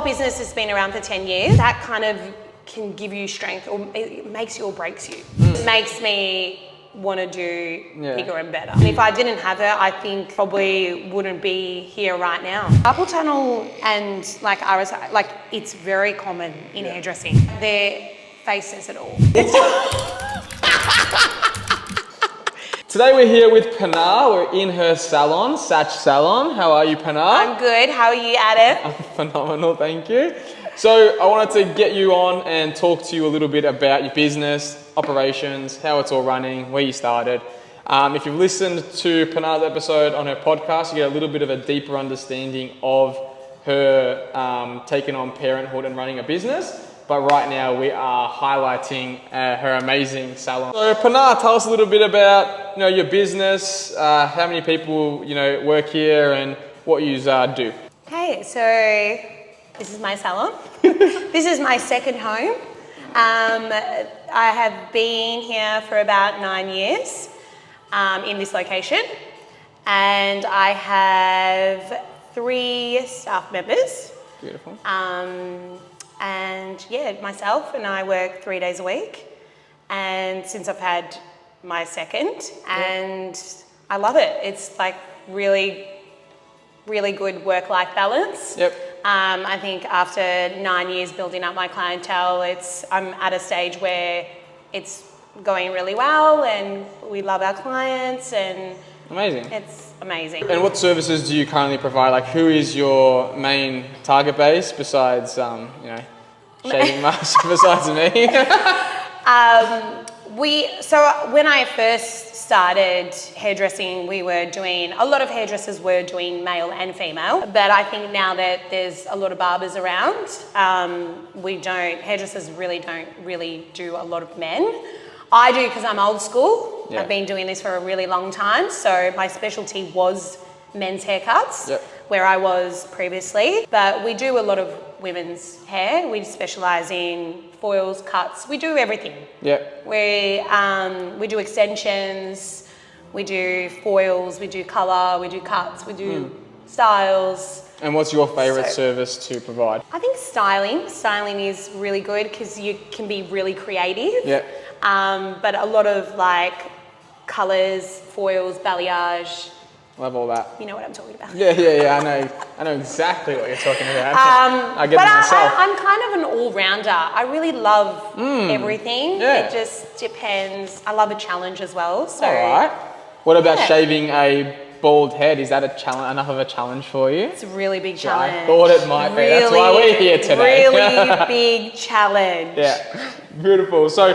business has been around for 10 years. That kind of can give you strength, or it makes you or breaks you. It makes me want to do bigger and better. And if I didn't have it, I think probably wouldn't be here right now. Carpal tunnel and like RSI, like it's very common in hairdressing. Their face says it all. Today we're here with Pinar. We're in her salon, SAC Salon. How are you, Pinar? I'm good. How are you, Adam? I'm phenomenal, thank you. So I wanted to get you on and talk to you a little bit about your business, operations, how it's all running, where you started. If you've listened to Pinar's episode on her podcast, you get a little bit of a deeper understanding of her taking on parenthood and running a business. But right now we are highlighting her amazing salon. So Pinar, tell us a little bit about your business, how many people work here, and what you do. Okay, so this is my salon. This is my second home. I have been here for about 9 years in this location, and I have 3 staff members. Beautiful. And yeah, myself and I work 3 days a week. And since I've had my second, and I love it. It's like really, really good work-life balance. Yep. I think after 9 years building up my clientele, I'm at a stage where it's going really well, and we love our clients, and amazing. It's amazing. And what services do you currently provide? Like, who is your main target base besides, shaving masks, besides me? So when I first started hairdressing, a lot of hairdressers were doing male and female, but I think now that there's a lot of barbers around, hairdressers really don't do a lot of men. I do because I'm old school. I've been doing this for a really long time, so my specialty was men's haircuts, where I was previously, but we do a lot of women's hair. We specialise in foils, cuts, we do everything. We do extensions, we do foils, we do colour, we do cuts, we do styles. And what's your favourite service to provide? I think styling. Styling is really good because you can be really creative. But a lot of like colours, foils, balayage. Love all that. You know what I'm talking about. Yeah. I know exactly what you're talking about. I get it myself. I'm kind of an all-rounder. I really love everything. Yeah. It just depends. I love a challenge as well. So. All right. What about shaving a bald head? Is that enough of a challenge for you? It's a really big challenge. I thought it might be. That's why we're here today. Really big challenge. Yeah. Beautiful. So,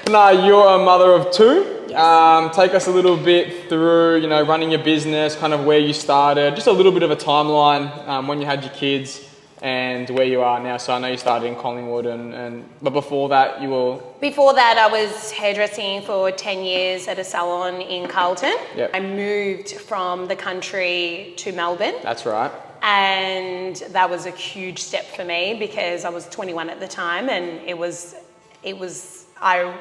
Pinar, you're a mother of 2. Take us a little bit through, running your business, kind of where you started, just a little bit of a timeline when you had your kids and where you are now. So I know you started in Collingwood, but before that you were... Before that I was hairdressing for 10 years at a salon in Carlton. I moved from the country to Melbourne. That's right. And that was a huge step for me because I was 21 at the time, and I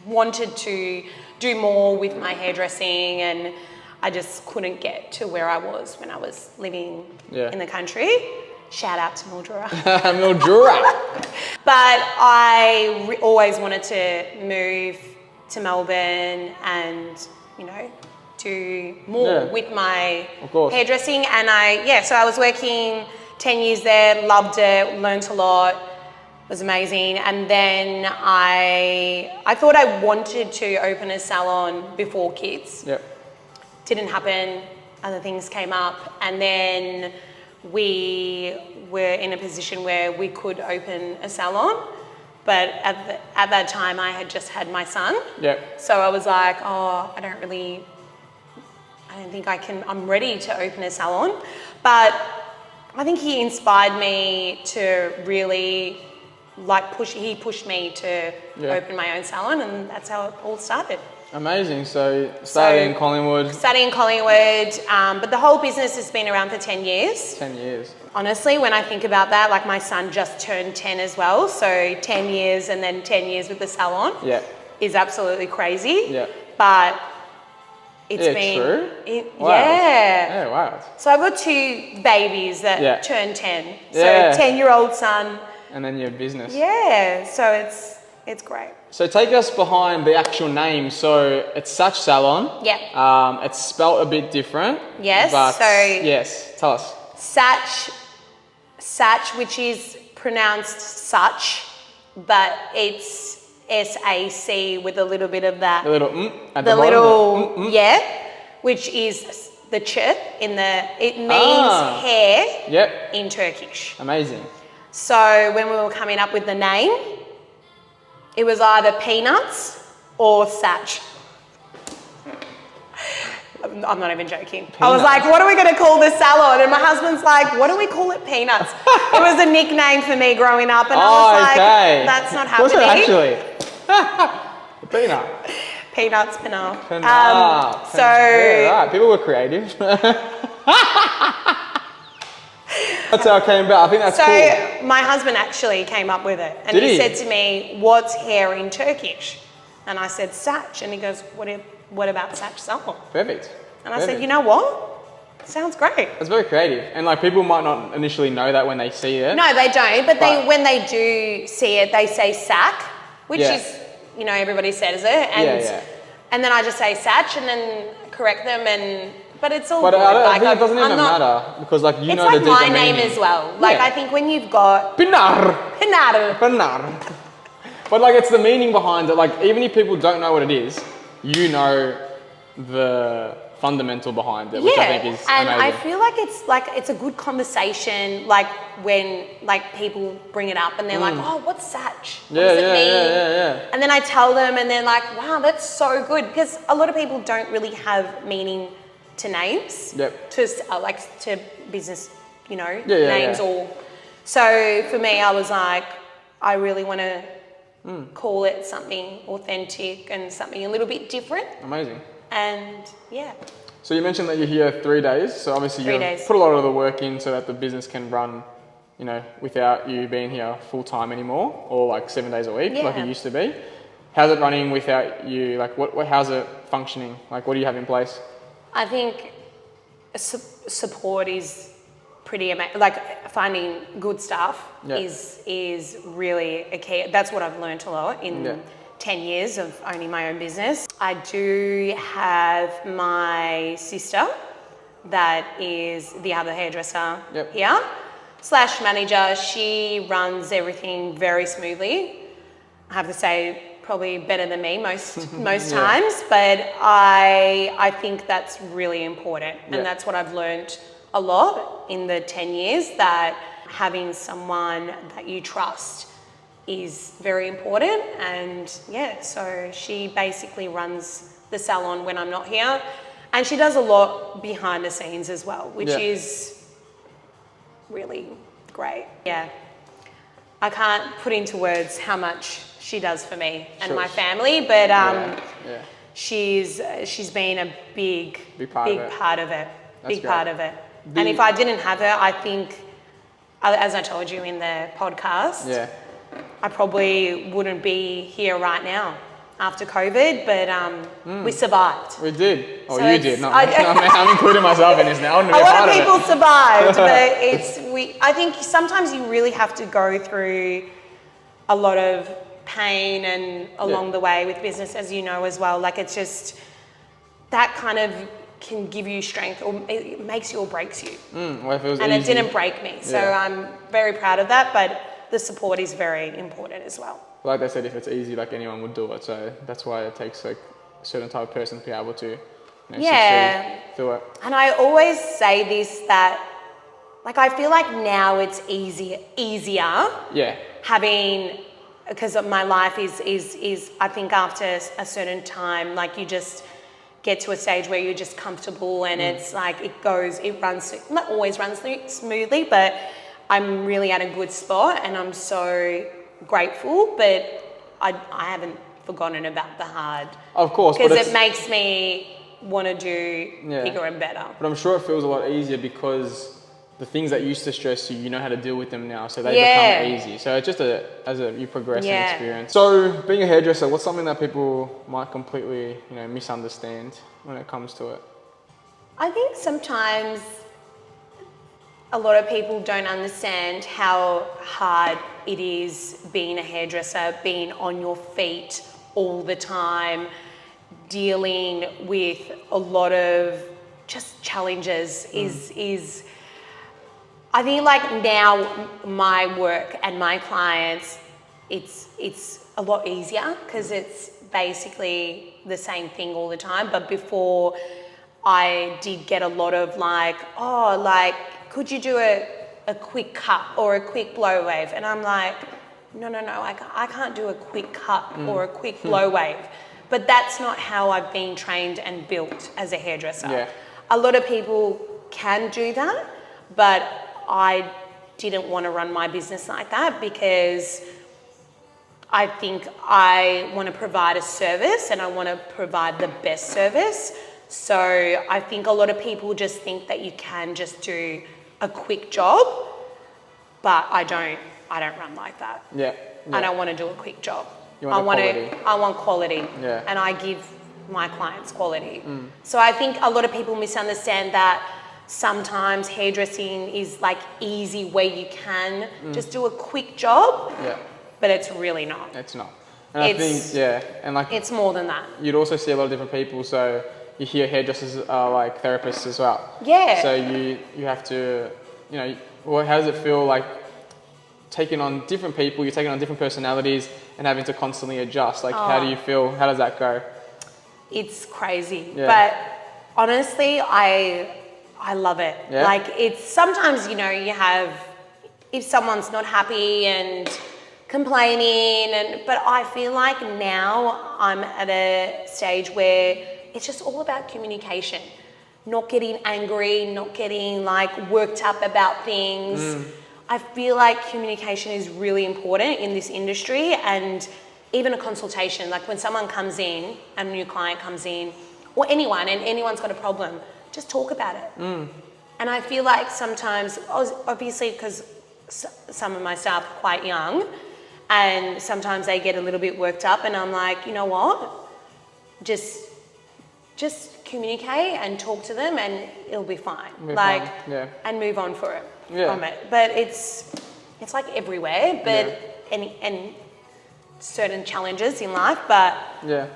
wanted to do more with my hairdressing, and I just couldn't get to where I was when I was living in the country. Shout out to Mildura. Mildura. But I always wanted to move to Melbourne and, do more with my hairdressing. And so I was working 10 years there, loved it, learnt a lot. Was amazing. And then I thought I wanted to open a salon before kids. Didn't happen. Other things came up, and then we were in a position where we could open a salon, but at that time I had just had my son. So I was like, I don't think I'm ready to open a salon. But I think he inspired me to really he pushed me to open my own salon, and that's how it all started. Amazing. So started in Collingwood. But the whole business has been around for 10 years. 10 years. Honestly, when I think about that, like my son just turned 10 as well, so 10 years and then 10 years with the salon is absolutely crazy. But It's been true. Wow. Yeah, wow. So I've got 2 babies that turned 10. So 10-year-old son. And then your business. Yeah, so it's great. So take us behind the actual name. So it's Saç Salon. Yeah. It's spelt a bit different. Yes. But so yes, tell us. Saç, which is pronounced such, but it's SAC with a little bit of that. The little at the bottom. Which is the ch in the. It means hair. In Turkish. Amazing. So when we were coming up with the name, it was either peanuts or Saç. I'm not even joking. Peanuts. I was like, what are we going to call this salon? And my husband's like, what do we call it? Peanuts. It was a nickname for me growing up. And I was like, that's not happening. What's it actually? Peanut. Peanuts, Pinar. So right. People were creative. That's how it came about. I think that's cool. So my husband actually came up with it. And he said to me, what's hair in Turkish? And I said, Saç. And he goes, what about Saç Salon? Perfect. And I said, you know what? Sounds great. It's very creative. And like people might not initially know that when they see it. No, they don't. But when they do see it, they say SAC, which is, you know, everybody says it. And then I just say Saç and then correct them but it's all good. I think it doesn't even matter because like you know the deeper meaning. It's like my name as well. Like I think when you've got Pinar. Pinar. But like it's the meaning behind it. Like even if people don't know what it is, you know the fundamental behind it, which I think is amazing. I feel like it's a good conversation. Like when like people bring it up and they're like, oh, what's Saç? What does it mean? Yeah. And then I tell them and they're like, wow, that's so good because a lot of people don't really have meaning to names. To business, you know, names or. So for me, I was like, I really want to call it something authentic and something a little bit different. Amazing. And So you mentioned that you're here 3 days. So obviously you put a lot of the work in so that the business can run, you know, without you being here full time anymore or like 7 days a week like it used to be. How's it running without you? Like how's it functioning? Like what do you have in place? I think support is pretty amazing. Like finding good staff is really a key. That's what I've learned a lot in 10 years of owning my own business. I do have my sister that is the other hairdresser here, / manager. She runs everything very smoothly. I have to say probably better than me most times, but I think that's really important. And that's what I've learned a lot in the 10 years, that having someone that you trust is very important. And so she basically runs the salon when I'm not here, and she does a lot behind the scenes as well, which is really great. I can't put into words how much she does for me and my family, but she's been a big part of it. Part of it. And if I didn't have her, I think, as I told you in the podcast, I probably wouldn't be here right now after COVID, but we survived. We did. Oh, so you did. No, I'm including myself in this now. A lot of people survived, but I think sometimes you really have to go through a lot of pain and along the way with business, as you know as well. Like it's just that kind of can give you strength, or it makes you or breaks you. It didn't break me, so I'm very proud of that. But the support is very important as well. Like they said, if it's easy, like anyone would do it. So that's why it takes like a certain type of person to be able to succeed through it. And I always say this, that like I feel like now it's easier having, because my life is I think after a certain time, like you just get to a stage where you're just comfortable and it's like it runs, not always runs smoothly, but I'm really at a good spot and I'm so grateful, but I haven't forgotten about the hard. Of course. Because it makes me want to do bigger and better. But I'm sure it feels a lot easier because the things that used to stress you, you know how to deal with them now, so they become easy. So it's just you progress in experience. So being a hairdresser, what's something that people might completely, misunderstand when it comes to it? I think sometimes a lot of people don't understand how hard it is being a hairdresser, being on your feet all the time, dealing with a lot of just challenges is I think like now my work and my clients, it's a lot easier because it's basically the same thing all the time. But before, I did get a lot of could you do a quick cut or a quick blow wave? And I'm like, no, I can't do a quick cut or a quick blow wave. But that's not how I've been trained and built as a hairdresser. Yeah. A lot of people can do that, but I didn't want to run my business like that because I think I want to provide a service and I want to provide the best service. So I think a lot of people just think that you can just do a quick job, but I don't run like that. Yeah. I don't want to do a quick job. I want quality. Yeah. And I give my clients quality. So I think a lot of people misunderstand that sometimes hairdressing is like easy where you can just do a quick job. Yeah. But it's really not. It's not. And I think, and like it's more than that. You'd also see a lot of different people, so you hear hairdressers are like therapists as well. Yeah. So you have to, how does it feel like taking on different people, you're taking on different personalities and having to constantly adjust? Like, how do you feel? How does that go? It's crazy. Yeah. But honestly, I love it. Yeah. Like, it's sometimes, you have, if someone's not happy and complaining, but I feel like now I'm at a stage where it's just all about communication, not getting angry, not getting like worked up about things. I feel like communication is really important in this industry, and even a consultation, like when someone comes in, a new client comes in, or anyone, and anyone's got a problem, just talk about it. And I feel like sometimes, obviously because some of my staff are quite young, and sometimes they get a little bit worked up, and I'm like, you know what? Just communicate and talk to them, and it'll be fine. And move on from it. But it's like everywhere, but and certain challenges in life. But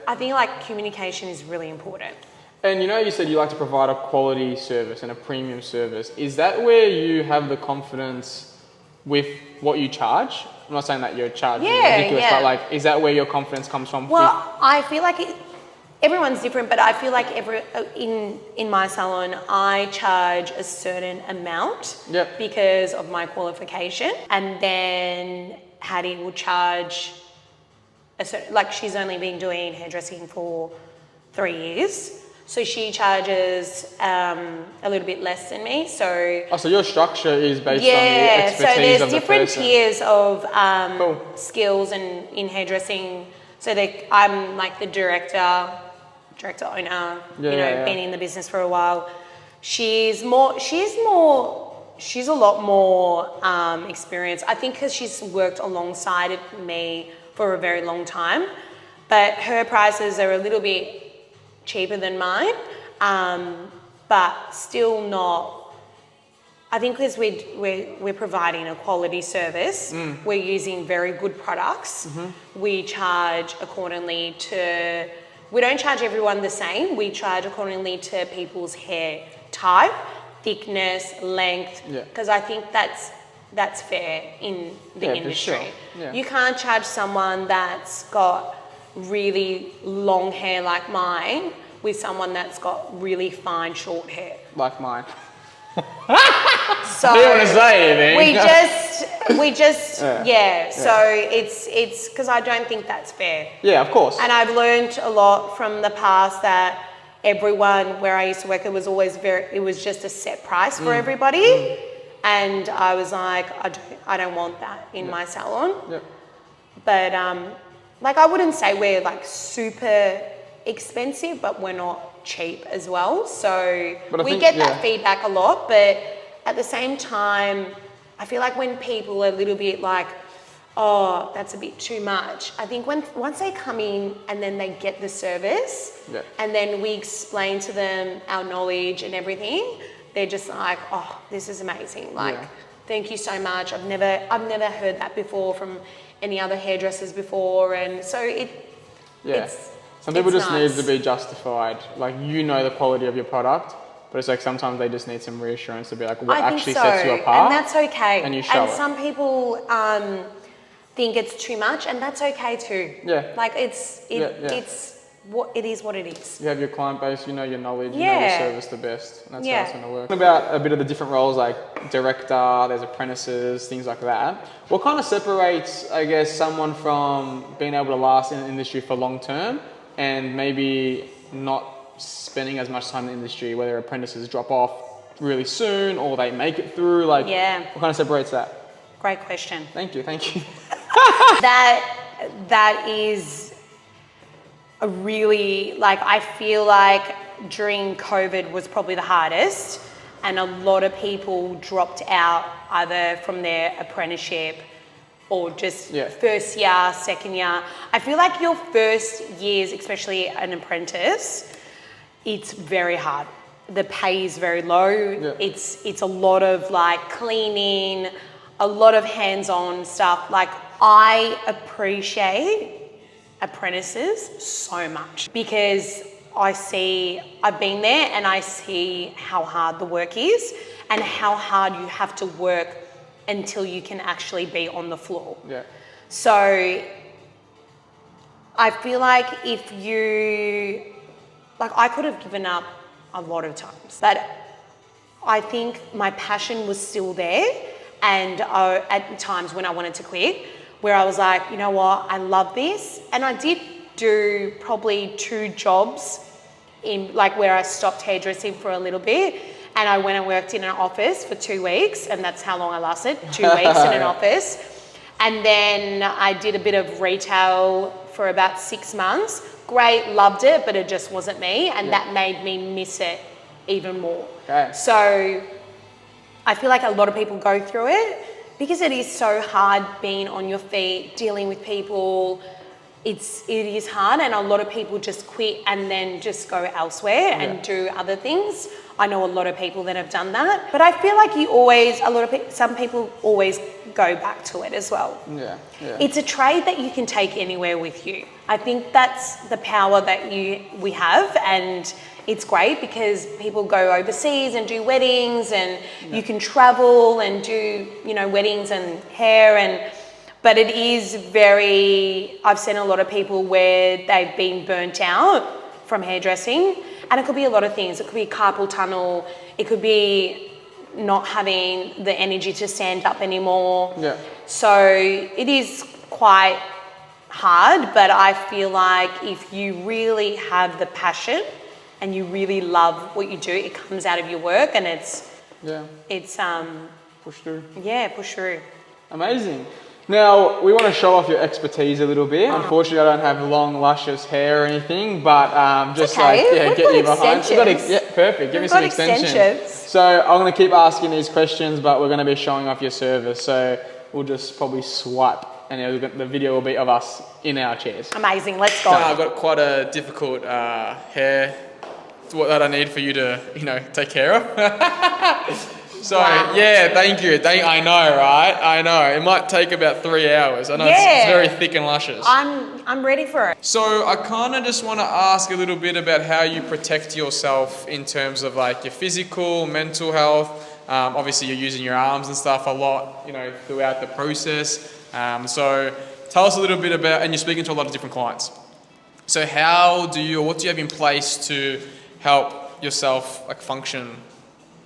I think like communication is really important. And you said you like to provide a quality service and a premium service. Is that where you have the confidence with what you charge? I'm not saying that you're charging ridiculous, but like, is that where your confidence comes from? Well, I feel like everyone's different, but I feel like in my salon, I charge a certain amount because of my qualification, and then Hattie will charge a certain, like she's only been doing hairdressing for 3 years. So she charges a little bit less than me. So your structure is based on the expertise so there's of the different person. tiers of skills in hairdressing. So I'm like the director owner. Been in the business for a while. She's a lot more experienced. I think because she's worked alongside me for a very long time, but her prices are a little bit cheaper than mine, but still not. I think because we're providing a quality service, we're using very good products. We charge accordingly to. We don't charge everyone the same. We charge accordingly to people's hair type, thickness, length, because I think that's fair in the industry. For sure. Yeah. You can't charge someone that's got really long hair like mine with someone that's got really fine short hair. Like mine. So I didn't want to say anything. we just So it's because I don't think that's fair. Yeah, of course. And I've learned a lot from the past that everyone where I used to work, it was always it was just a set price for everybody. And I was like, I don't want that in my salon. Yep. But like I wouldn't say we're like super expensive, but we're not cheap as well. So we get that feedback a lot, but at the same time, I feel like when people are a little bit like, oh, that's a bit too much. I think once they come in and then they get the service, and then we explain to them our knowledge and everything, they're just like, oh, this is amazing. Like, thank you so much. I've never heard that before from any other hairdressers before, and so some people just need to be justified. Like, you know the quality of your product, but it's like sometimes they just need some reassurance to be like, what actually sets you apart. And that's okay. And you show it. Some people think it's too much, and that's okay too. Yeah. Like it's what it is. What it is. You have your client base, you know your knowledge, you know your service the best, and that's how it's going to work. About a bit of the different roles, like director, there's apprentices, things like that. What kind of separates, I guess, someone from being able to last in the industry for long term and maybe not spending as much time in the industry, whether apprentices drop off really soon or they make it through? Like, what kind of separates that? Great question. Thank you. That is a really, like, I feel like during COVID was probably the hardest, and a lot of people dropped out either from their apprenticeship or just first year, second year. I feel like your first years, especially an apprentice, it's very hard. The pay is very low. It's a lot of like cleaning, a lot of hands-on stuff. Like, I appreciate apprentices so much because I've been there and I see how hard the work is and how hard you have to work until you can actually be on the floor. So I feel like if you, like, I could have given up a lot of times, but I think my passion was still there. And at times when I wanted to quit, where I was like, you know what, I love this. And I did do probably 2 jobs in, like, where I stopped hairdressing for a little bit. And I went and worked in an office for 2 weeks, and that's how long I lasted, 2 weeks in an office. And then I did a bit of retail for about 6 months. Great, loved it, but it just wasn't me. And that made me miss it even more. So I feel like a lot of people go through it because it is so hard being on your feet, dealing with people. It is hard, and a lot of people just quit and then just go elsewhere and do other things. I know a lot of people that have done that, but I feel like some people always go back to it as well. It's a trade that you can take anywhere with you. I think that's the power that we have, and it's great because people go overseas and do weddings, and you can travel and do, you know, weddings and hair, but it is I've seen a lot of people where they've been burnt out from hairdressing, and it could be a lot of things. It could be carpal tunnel, it could be not having the energy to stand up anymore. So it is quite hard, but I feel like if you really have the passion and you really love what you do, it comes out of your work, and it's push through. Push through. Amazing. Now, we want to show off your expertise a little bit. Unfortunately, I don't have long, luscious hair or anything, but just get you behind. Perfect. Give me some extensions. So I'm going to keep asking these questions, but we're going to be showing off your service. So we'll just probably swipe, and the video will be of us in our chairs. Amazing. Let's go. I've got quite a difficult hair that I need for you to, take care of. So, thank you. I know, right? I know. It might take about 3 hours. I know it's very thick and luscious. I'm ready for it. So, I kind of just want to ask a little bit about how you protect yourself in terms of like your physical, mental health. Obviously, you're using your arms and stuff a lot, throughout the process. So, tell us a little bit about, and you're speaking to a lot of different clients. So, what do you have in place to help yourself function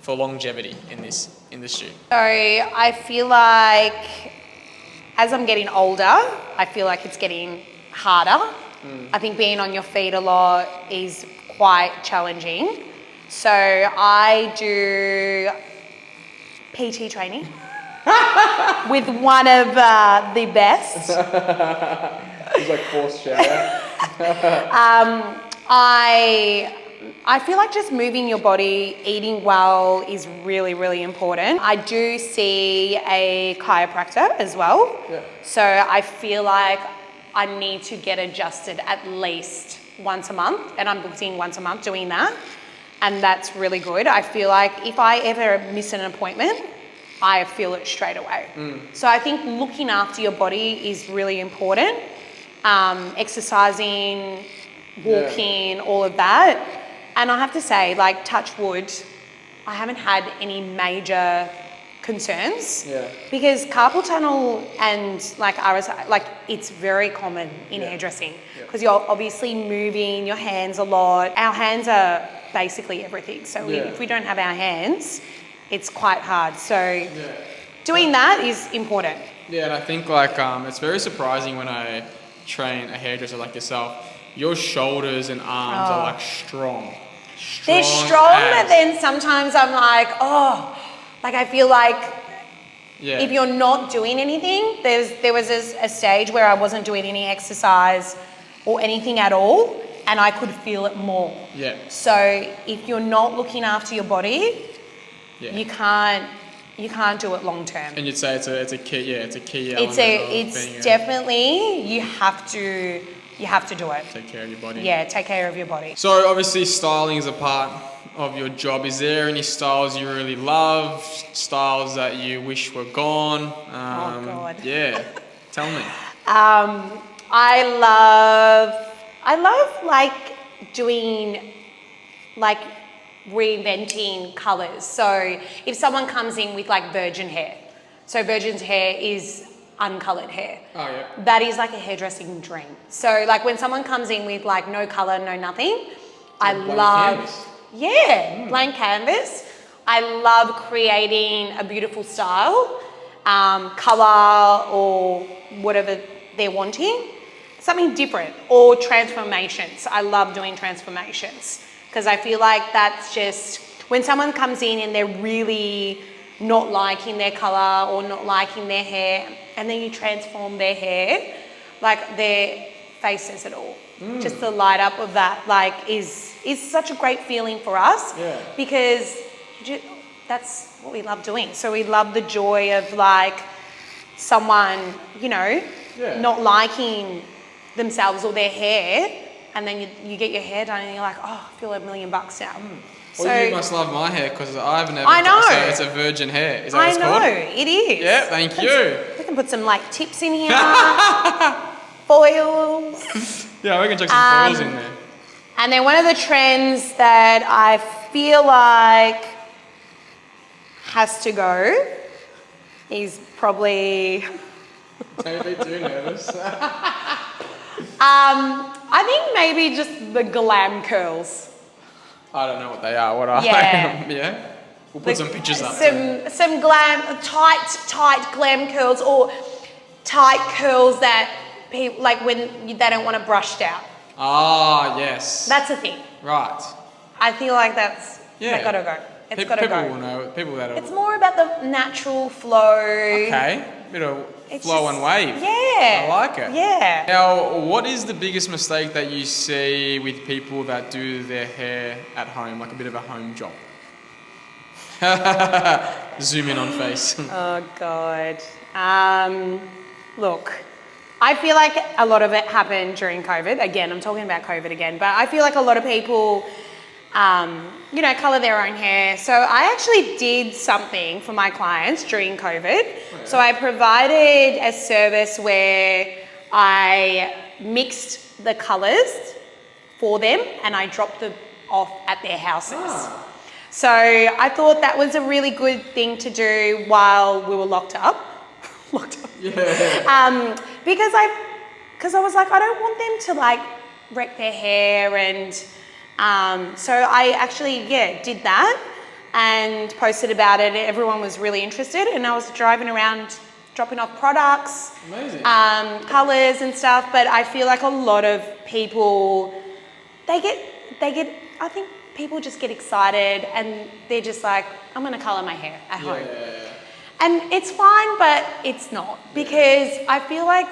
for longevity in this industry? So I feel like as I'm getting older, I feel like it's getting harder. I think being on your feet a lot is quite challenging. So I do PT training with one of the best. It's like forced shower. I feel like just moving your body, eating well is really, really important. I do see a chiropractor as well. Yeah. So I feel like I need to get adjusted at least once a month, and I'm booked in once a month doing that. And that's really good. I feel like if I ever miss an appointment, I feel it straight away. So I think looking after your body is really important. Exercising, walking, all of that. And I have to say, like, touch wood, I haven't had any major concerns. Yeah. Because carpal tunnel and like RSI, like it's very common in hairdressing because you're obviously moving your hands a lot. Our hands are basically everything. So if we don't have our hands, it's quite hard. So doing that is important. Yeah, and I think like it's very surprising when I train a hairdresser like yourself. Your shoulders and arms are like strong. They're strong, but then sometimes I'm like, like I feel like if you're not doing anything, there was a stage where I wasn't doing any exercise or anything at all, and I could feel it more. Yeah. So if you're not looking after your body, you can't do it long term. And you'd say it's a key element. It's definitely you have to do it. Take care of your body. Yeah, take care of your body. So obviously styling is a part of your job. Is there any styles you really love? Styles that you wish were gone? Oh God. Yeah, tell me. I love like doing like reinventing colours. So if someone comes in with like virgin hair, so virgin's hair is uncoloured hair. Oh yeah. That is like a hairdressing dream. So like when someone comes in with like no colour, no nothing, I love blank canvas. I love creating a beautiful style, colour or whatever they're wanting, something different, or transformations. I love doing transformations because I feel like that's just when someone comes in and they're really not liking their colour or not liking their hair, and then you transform their hair, like their face says it all. Just the light up of that like is such a great feeling for us because that's what we love doing. So we love the joy of like someone, not liking themselves or their hair, and then you get your hair done and you're like, oh, I feel $1 million now. Well, you must love my hair because I've never. I know. So it's a virgin hair. Is that what it's called? I know, it is. Yeah, thank you. We can put some like tips in here, foils. Yeah, we can chuck some foils in there. And then one of the trends that I feel like has to go is probably. Don't be too nervous. I think maybe just the glam curls. I don't know what they are. What are they? Yeah. We'll put some pictures up. Some glam, tight glam curls, or tight curls that people like when they don't want to brushed out. Ah, yes. That's a thing. Right. I feel like that gotta go. It's gotta go. People will know. People that'll. It's more about the natural flow. Okay. Bit of flow and wave. Yeah. I like it. Yeah. Now, what is the biggest mistake that you see with people that do their hair at home, like a bit of a home job? Zoom in on face. Oh God. Look, I feel like a lot of it happened during COVID. Again, I'm talking about COVID again, but I feel like a lot of people, colour their own hair. So I actually did something for my clients during COVID. So I provided a service where I mixed the colours for them and I dropped them off at their houses. So I thought that was a really good thing to do while we were locked up. Yeah. Because I was like, I don't want them to like wreck their hair, and so I actually did that and posted about it. Everyone was really interested, and I was driving around dropping off products, amazing, colours and stuff. But I feel like a lot of people, they get. I think people just get excited and they're just like, I'm gonna colour my hair at home. And it's fine, but it's not, because I feel like,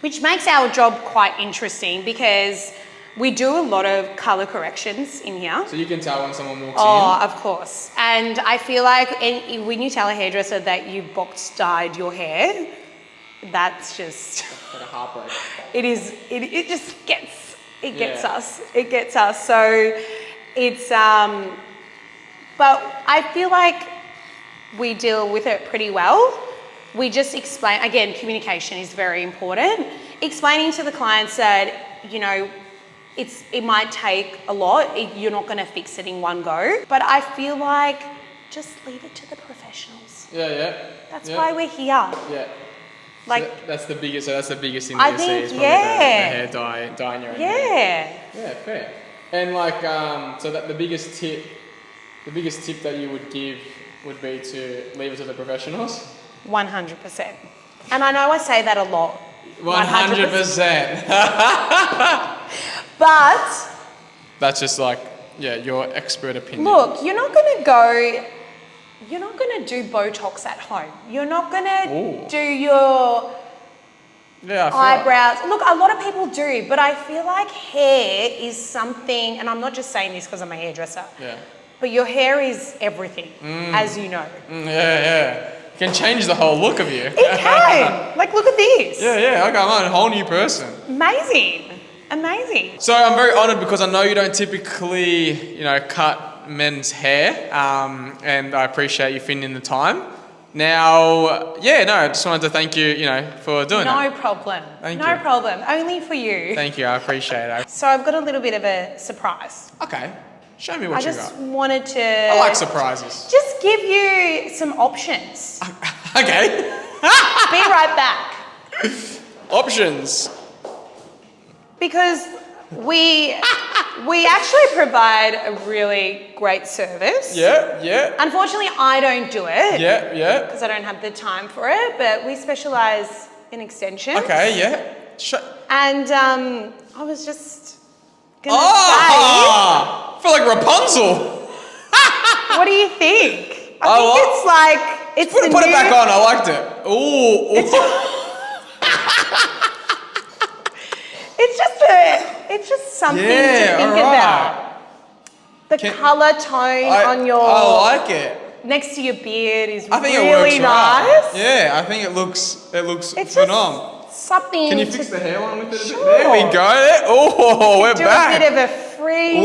which makes our job quite interesting, because We do a lot of color corrections in here. So you can tell when someone walks Oh, of course. And I feel like when you tell a hairdresser that you box dyed your hair, that's just like a heartbreak. It is. It just gets. It gets us. It gets us. So it's. But I feel like we deal with it pretty well. We just explain. Again, communication is very important. Explaining to the clients that it might take a lot. You're not going to fix it in one go. But I feel like just leave it to the professionals. Yeah. That's why we're here. Yeah. Like so that's the biggest thing I that you think, see is probably the hair dyeing your own hair. Yeah, fair. And like so that the biggest tip that you would give would be to leave it to the professionals. 100%. And I know I say that a lot. 100%. But that's just like your expert opinion. Look, you're not going to do Botox at home. You're not going to do your eyebrows. Look, a lot of people do, but I feel like hair is something, and I'm not just saying this because I'm a hairdresser. Yeah. But your hair is everything, as you know. Yeah. It can change the whole look of you. It can. Like, look at this. Yeah. Okay, I'm a whole new person. Amazing. So I'm very honoured because I know you don't typically, cut men's hair, and I appreciate you fitting in the time. Now, I just wanted to thank you, for doing that. No problem. Thank no you. problem. Only for you. Thank you. I appreciate it. So I've got a little bit of a surprise. Okay. Show me what you got. I just wanted to... I like surprises. Just give you some options. Okay. Be right back. Options. Because we actually provide a really great service. Yeah. Unfortunately, I don't do it. Yeah. Because I don't have the time for it, but we specialise in extensions. Okay, yeah. And I was just gonna say... I feel like Rapunzel. What do you think? I think it's put it back on. I liked it. Ooh. It's just something to think about. The colour tone on your... I like it. Next to your beard is I think really it works nice. Right. Yeah, I think it looks it's phenomenal. Just something. Can you fix the hairline with it a bit? Sure. There we go. Oh, we're back. Do a bit of a fringe.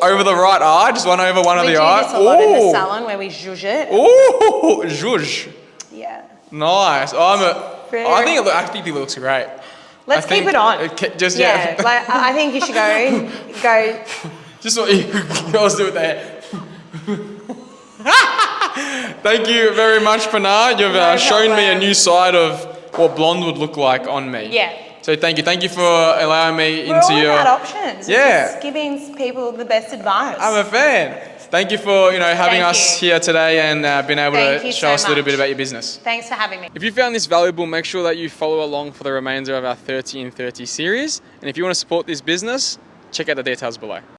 Over the right eye, just one over one of the eye. We do this a lot in the salon where we zhuzh it. Ooh, zhuzh. Yeah. Nice. I think it looks great. Let's keep it on. Like, I think you should go. Just what you girls do with the hair. Thank you very much, Pinar. You've shown me a new side of what blonde would look like on me. Yeah. So thank you for allowing me We're into all your... about options. Yeah. Just giving people the best advice. I'm a fan. Thank you for having us here today and being able to show us a little bit about your business. Thanks for having me. If you found this valuable, make sure that you follow along for the remainder of our 30 in 30 series. And if you want to support this business, check out the details below.